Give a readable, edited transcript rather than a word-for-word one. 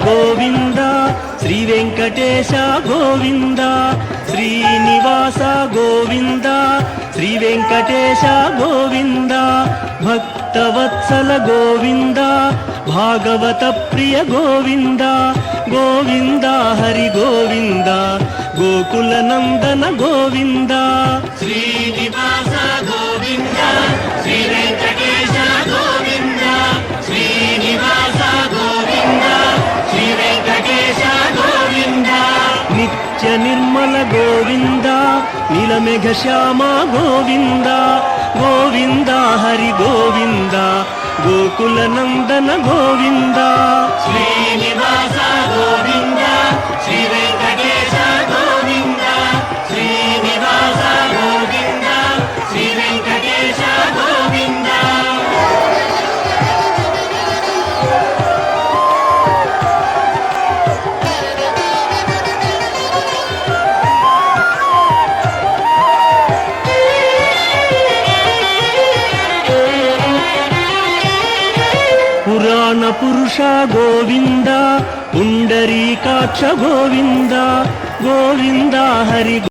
గోవింద శ్రీ వెంకటేశ గోవింద శ్రీనివాస గోవింద శ్రీ వెంకటేశ గోవింద భక్తవత్సల గోవింద భాగవత ప్రియ గోవింద గోవింద హరి గోవింద గోకుల నందన గోవింద శ్రీనివాస గోవింద శ్రీ వెంకటేశ గోవింద శ్రీనివాస గోవింద శ్రీ వెంకటేశ గోవింద నిత్య నిర్మల గోవింద నీలమేఘ శ్యామ గోవింద గోవింద హరి గోవింద గోకుల నందన గోవింద శ్రీనివాస గోవింద శ్రీ వెంకటేశ గోవింద శ్రీనివాస గోవింద శ్రీ వెంకటేశ గోవింద పురాణ పురుష గోవింద పుండరీకాక్ష గోవింద గోవింద హరి